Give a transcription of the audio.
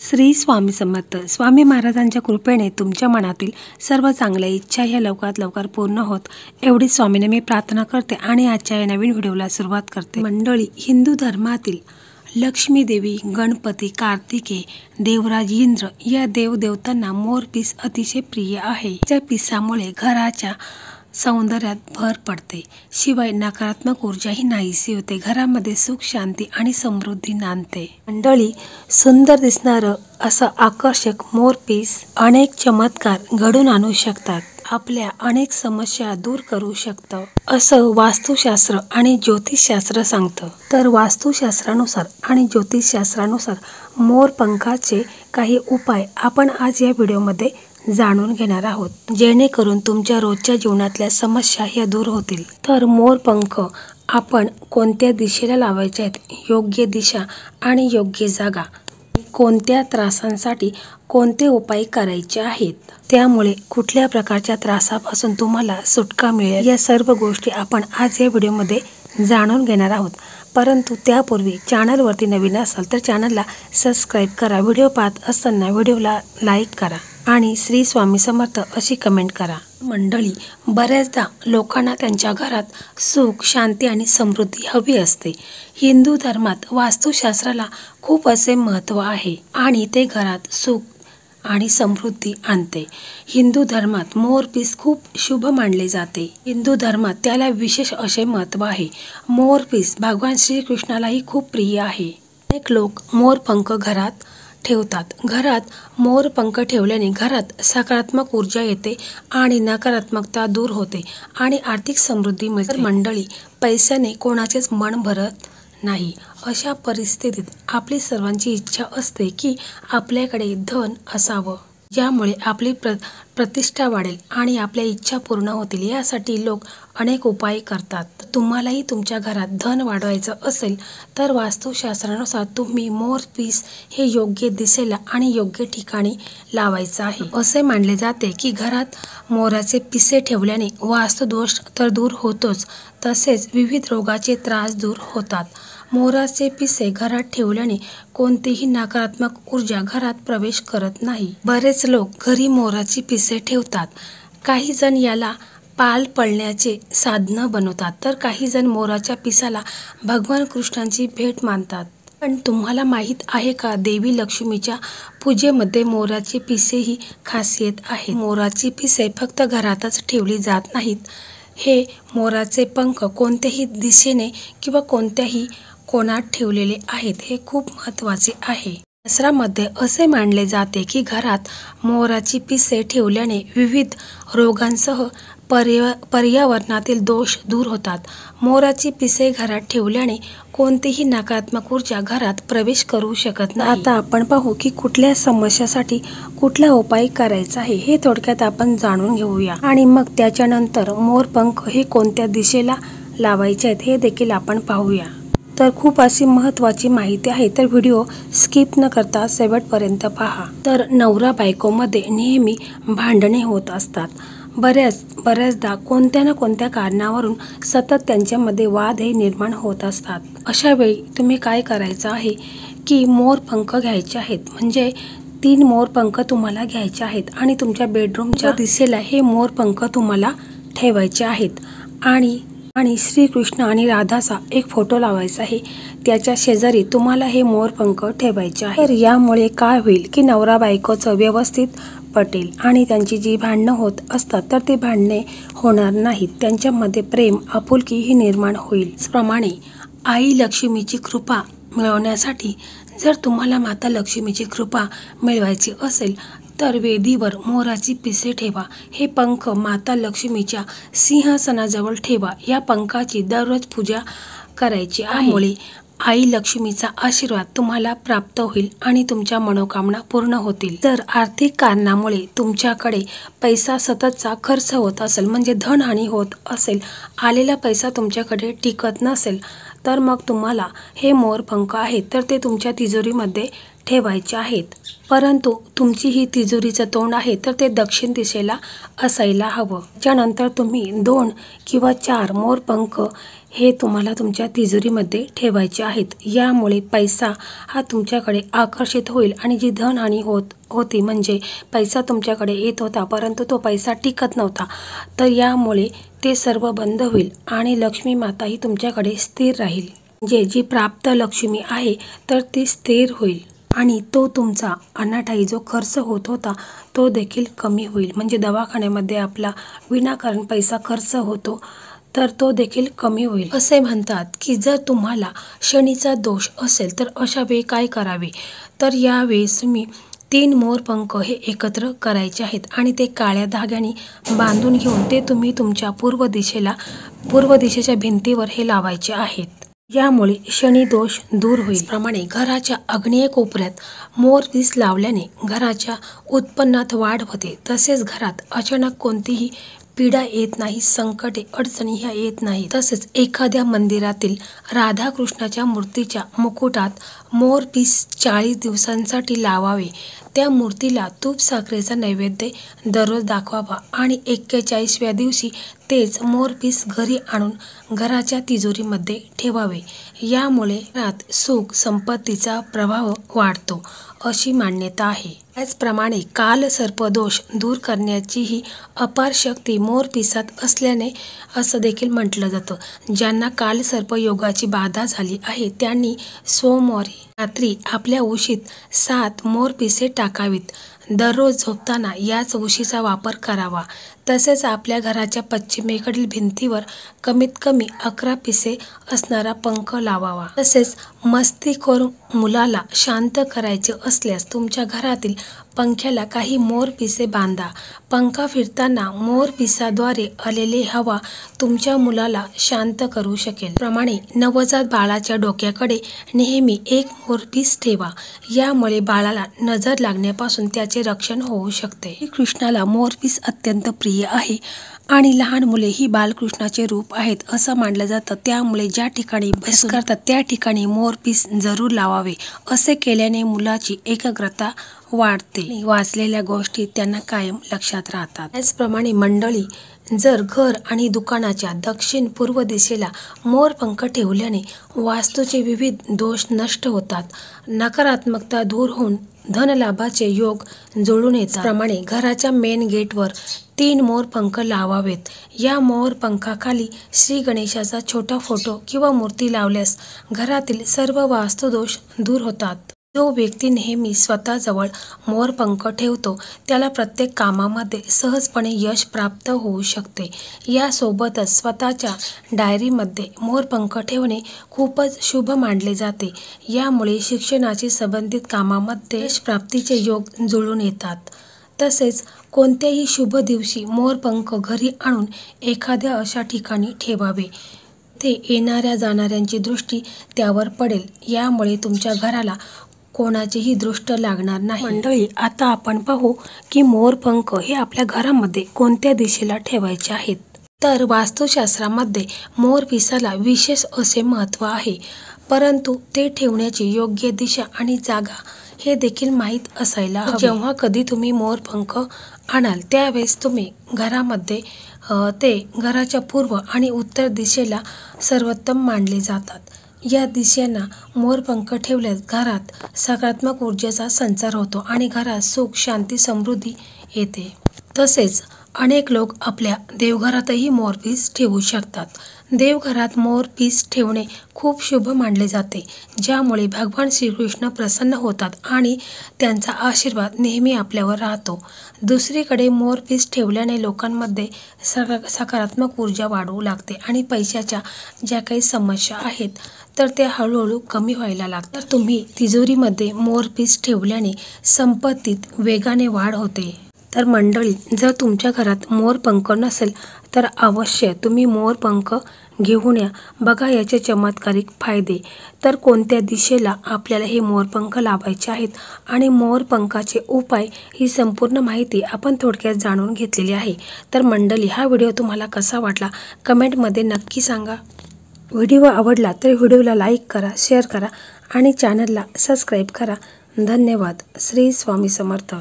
श्री स्वामी समर्थ. स्वामी महाराजांच्या कृपेने तुमच्या मनातील सर्व चांगल्या इच्छा ह्या लवकरात लवकर पूर्ण होत एवढी स्वामीने मी प्रार्थना करते आणि आजच्या या नवीन व्हिडिओला सुरुवात करते. मंडळी, हिंदू धर्मातील लक्ष्मी देवी, गणपती, कार्तिके, देवराज इंद्र या देवदेवतांना मोरपीस अतिशय प्रिय आहे. त्या पिसामुळे घराच्या सौंदर्यात भर पडते, शिवाय नकारात्मक ऊर्जाही नाहीशी होते. घरामध्ये सुख, शांती आणि समृद्धी नांदते. मंडळी, सुंदर दिसणारं असं आकर्षक मोरपीस अनेक चमत्कार घडून आणू शकतात. आपल्या अनेक समस्या दूर करू शकतं, असं वास्तुशास्त्र आणि ज्योतिषशास्त्र सांगतं. तर वास्तुशास्त्रानुसार आणि ज्योतिषशास्त्रानुसार मोर पंखाचे काही उपाय आपण आज या व्हिडिओमध्ये जाणून घेणार आहोत, जेणेकरून तुमच्या रोजच्या जीवनातल्या समस्या ह्या दूर होतील. तर मोर पंख आपण कोणत्या दिशेला लावायचे आहेत, योग्य दिशा आणि योग्य जागा, कोणत्या त्रासांसाठी कोणते उपाय करायचे आहेत, त्यामुळे कुठल्या प्रकारच्या त्रासापासून तुम्हाला सुटका मिळेल, या सर्व गोष्टी आपण आज या व्हिडिओमध्ये जाणून घेणार आहोत. परंतु त्यापूर्वी चॅनलवरती नवीन असाल तर चॅनलला सबस्क्राईब करा. व्हिडिओ पाहत असताना व्हिडिओला लाईक करा आणि श्री स्वामी समर्थ अशी कमेंट करा. मंडळी, बऱ्याचदा लोकांना त्यांच्या घरात सुख, शांती आणि समृद्धी हवी असते. हिंदू धर्मात वास्तुशास्त्राला खूप असे महत्त्व आहे आणि ते घरात सुख आणि समृद्धी आणते. हिंदू धर्मात मोरपीस खूप शुभ मानले जाते. हिंदू धर्मात त्याला विशेष असे महत्त्व आहे. मोरपीस भगवान श्रीकृष्णालाही खूप प्रिय आहे. अनेक लोक मोरपंख घरात ठेवतात. घरात मोरपंख ठेवल्याने घरात सकारात्मक ऊर्जा येते आणि नकारात्मकता दूर होते आणि आर्थिक समृद्धी मिळते. मंडळी, पैशाने कोणाचेच मन भरत नाही. अशा परिस्थितीत आपली सर्वांची इच्छा असते की आपल्याकडे धन असावं, ज्यामुळे आपली प्रतिष्ठा वाढेल आणि आपल्या इच्छा पूर्ण होतील. यासाठी लोक अनेक उपाय करतात. तुम्हालाही तुमच्या घरात धन वाढवायचं असेल तर वास्तुशास्त्रानुसार तुम्ही मोरपीस हे योग्य दिशेला आणि योग्य ठिकाणी लावायचं आहे. असे मानले जाते की घरात मोराचे पिसे ठेवल्याने वास्तुदोष तर दूर होतोच, तसेच विविध रोगाचे त्रास दूर होतात. मोराचे पिसे घरात ठेवल्याने कोणतीही नकारात्मक ऊर्जा घरात प्रवेश करत नाही. बरेच लोक घरी मोराची पिसे ठेवतात. काही जण याला पाल पळण्याचे साधन बनवतात, तर काही जण मोराच्या पिसाला भगवान कृष्णांची भेट मानतात. पण तुम्हाला माहीत आहे का, देवी लक्ष्मीच्या पूजेमध्ये मोराची पिसे ही खासियत आहे. मोराची पिसे फक्त घरातच ठेवली जात नाहीत. हे मोराचे पंख कोणत्याही दिशेने किंवा कोणत्याही कोणात ठेवलेले आहेत हे खूप महत्त्वाचे आहे. शास्त्रामध्ये असे मानले जाते की घरात मोराची पिसे ठेवल्याने विविध रोगांसह पर्यावरणातील दोष दूर होतात. मोराची पिसे घरात ठेवल्याने कोणतीही नकारात्मक ऊर्जा घरात प्रवेश करू शकत नाही. आता आपण पाहू की कुठल्या समस्यासाठी कुठला उपाय करायचा आहे हे थोडक्यात आपण जाणून घेऊया आणि मग त्याच्यानंतर मोरपंख हे कोणत्या दिशेला लावायचे आहेत हे देखील आपण पाहूया. तर खूप अशी महत्त्वाची माहिती आहे, तर व्हिडिओ स्किप न करता शेवटपर्यंत पहा. तर नवरा बायकोमध्ये नेहमी भांडणे होत असतात. बऱ्याचदा कोणत्या ना कोणत्या कारणावरून सतत त्यांच्यामध्ये वाद हे निर्माण होत असतात. अशा वेळी तुम्ही काय करायचं आहे की मोरपंख घ्यायचे आहेत, म्हणजे 3 मोरपंख तुम्हाला घ्यायचे आहेत आणि तुमच्या बेडरूमच्या दिशेला हे मोरपंख तुम्हाला ठेवायचे आहेत आणि श्रीकृष्ण आणि राधाचा एक फोटो लावायचा आहे. त्याच्या शेजारी तुम्हाला हे मोरपंख ठेवायचे आहे. तर यामुळे काय होईल की नवरा बायकोचं व्यवस्थित पटेल आणि त्यांची जी भांडणं होत असतात तर ते भांडणे होणार नाहीत. त्यांच्यामध्ये प्रेम, आपुलकी ही निर्माण होईल. त्याचप्रमाणे आई लक्ष्मीची कृपा मिळवण्यासाठी जर तुम्हाला माता लक्ष्मीची कृपा मिळवायची असेल तर वेदीवर मोराची पिसे ठेवा. हे पंख माता लक्ष्मीच्या सिंहासनाजवळ ठेवा. या पंखाची दररोज पूजा करायची आहे. त्यामुळे आई लक्ष्मीचा आशीर्वाद तुम्हाला प्राप्त होईल आणि तुमच्या मनोकामना पूर्ण होतील. जर आर्थिक कारणामुळे तुमच्याकडे पैसा सततचा खर्च होत असेल, म्हणजे धनहानी होत असेल, आलेला पैसा तुमच्याकडे टिकत नसेल, तर मग तुम्हाला हे मोरपंख आहेत तर ते तुमच्या तिजोरीमध्ये ठेवायचे आहेत. परंतु तुमची ही तिजोरीचं तोंड आहे तर ते दक्षिण दिशेला असायला हवं. त्यानंतर तुम्ही 2 किंवा 4 मोरपंख हे तुम्हाला तुमच्या तिजोरीमध्ये ठेवायचे आहेत. यामुळे पैसा हा तुमच्याकडे आकर्षित होईल आणि जी धनहानी होती म्हणजे पैसा तुमच्याकडे येत होता परंतु तो पैसा टिकत नव्हता, तर यामुळे ते सर्व बंद होईल आणि लक्ष्मी माता ही तुमच्याकडे स्थिर राहील. म्हणजे जी प्राप्त लक्ष्मी आहे तर ती स्थिर होईल आणि तो तुमचा अनाठाई जो खर्च होत होता तो देखील कमी होईल. म्हणजे दवाखान्यामध्ये आपला विनाकारण पैसा खर्च होतो तर तो देखील कमी होईल. असे म्हणतात की जर तुम्हाला शनीचा दोष असेल तर अशा वेळी काय करावे, तर यावेळेस तुम्ही 3 मोरपंख हे एकत्र करायचे आहेत आणि ते काळ्या धाग्याने बांधून घेऊन ते तुम्ही तुमच्या पूर्व दिशेच्या भिंतीवर हे लावायचे आहेत. यामुळे शनी दोष दूर होईल. प्रमाणे घराच्या आग्नेय कोपऱ्यात मोरपीस लावल्याने घराच्या उत्पन्नात वाढ होते. तसेच घरात अचानक कोणतीही पीडा येत नाही, संकटे अडचणी ह्या येत नाही. तसेच एखाद्या मंदिरातील राधाकृष्णाच्या मूर्तीच्या मुकुटात मोरपीस 40 दिवसांसाठी लावावे. त्या मूर्तीला तूप साखरेचा नैवेद्य दररोज दाखवावा आणि 41व्या दिवशी तेच मोरपीस घरी आणून घराच्या तिजोरीमध्ये ठेवावे. यामुळे घरात सुख संपत्तीचा प्रभाव वाढतो अशी मान्यता आहे. त्याचप्रमाणे कालसर्पदोष दूर करण्याची ही अपार शक्ती मोरपिसात असल्याने असं देखील म्हटलं जातं. ज्यांना कालसर्प योगाची बाधा झाली आहे त्यांनी सोमवारी रात्री आपल्या उशीत 7 मोरपिसे टाकावीत. दररोज झोपताना याच उशीचा वापर करावा. तसेच आपल्या घराच्या पश्चिमेकडील भिंतीवर कमीत कमी 11 पिसे असणारा पंख लावावा. तसेच मस्तीखोर मुलाला शांत करायचे असल्यास तुमच्या घरातील पंख्याला काही मोरपिसे बांधा. पंखा फिरताना मोरपिसाद्वारे आलेली हवा तुमच्या मुलाला शांत करू शकेल. प्रमाणे नवजात बाळाच्या डोक्याकडे नेहमी एक मोरपीस ठेवा. यामुळे बाळाला नजर लागण्यापासून त्याचे रक्षण होऊ शकते. कृष्णाला मोरपीस अत्यंत प्रिय आहे आणि लहान मुले ही बालकृष्णाचे रूप आहेत असं मानलं जातं. त्यामुळे ज्या ठिकाणी अभ्यास करतात त्या ठिकाणी मोरपीस जरूर लावावे. असे केल्याने मुलाची एकाग्रता वाढते. वाचलेल्या गोष्टी त्यांना कायम लक्षात राहतात. त्याचप्रमाणे मंडळी, जर घर आणि दुकानाच्या दक्षिण पूर्व दिशेला मोरपंख ठेवल्याने वास्तूचे विविध दोष नष्ट होतात, नकारात्मकता दूर होऊन धनलाभाचे योग जुळून येतात. प्रमाणे घराच्या मेन गेटवर 3 मोरपंख लावावेत. या मोरपंखाखाली श्री गणेशाचा छोटा फोटो किंवा मूर्ती लावल्यास घरातील सर्व वास्तुदोष दूर होतात. जो व्यक्ती नेहमी स्वतःजवळ मोरपंख ठेवतो त्याला प्रत्येक कामामध्ये सहजपणे यश प्राप्त होऊ शकते. यासोबतच स्वतःच्या डायरीमध्ये मोरपंख ठेवणे खूपच शुभ मानले जाते. यामुळे शिक्षणाशी संबंधित कामामध्ये यश प्राप्तीचे योग जुळून येतात. तसेच कोणत्याही शुभ दिवशी मोरपंख घरी आणून एखाद्या अशा ठिकाणी ठेवावे. ते येणाऱ्या जाणाऱ्यांची दृष्टी त्यावर पडेल. यामुळे तुमच्या घराला कोणाचीही दृष्ट लागणार नाही. मंडळी, आता आपण पाहू की मोरपंख हे आपल्या घरामध्ये कोणत्या दिशेला ठेवायचे आहेत. तर वास्तुशास्त्रामध्ये मोरपिसाला विशेष असे महत्त्व आहे, परंतु ते ठेवण्याची योग्य दिशा आणि जागा हे देखील माहीत असायला हवे. जेव्हा कधी तुम्ही मोरपंख आणाल त्यावेळेस तुम्ही घरामध्ये ते घराच्या पूर्व आणि उत्तर दिशेला सर्वोत्तम मानले जातात. या दिशेना मोरपंख ठेवल्यास घरात सकारात्मक ऊर्जेचा संचार होतो आणि घरात सुख, शांती, समृद्धी येते. तसेच अनेक लोक आपल्या देवघरातही मोरपीस ठेवू शकतात. देवघरात मोरपीस ठेवणे खूप शुभ मानले जाते, ज्यामुळे भगवान श्रीकृष्ण प्रसन्न होतात आणि त्यांचा आशीर्वाद नेहमी आपल्यावर राहतो. दुसरीकडे मोरपीस ठेवल्याने लोकांमध्ये सकारात्मक ऊर्जा वाढू लागते आणि पैशाच्या ज्या काही समस्या आहेत तर त्या हळूहळू कमी व्हायला लागतात. तर तुम्ही तिजोरीमध्ये मोरपीस ठेवल्याने संपत्तीत वेगाने वाढ होते. तर मंडळी, जर तुमच्या घरात मोरपंख नसेल तर अवश्य तुम्ही मोरपंख घेऊन या. बघा याचे चमत्कारिक फायदे. तर कोणत्या दिशेला आपल्याला हे मोरपंख लावायचे आहेत आणि मोरपंखाचे उपाय ही संपूर्ण माहिती आपण थोडक्यात जाणून घेतलेली आहे. तर मंडळी, हा व्हिडिओ तुम्हाला कसा वाटला कमेंटमध्ये नक्की सांगा. व्हिडिओ आवडला तर व्हिडिओला लाईक करा, शेअर करा आणि चॅनलला सबस्क्राईब करा. धन्यवाद. श्री स्वामी समर्थ.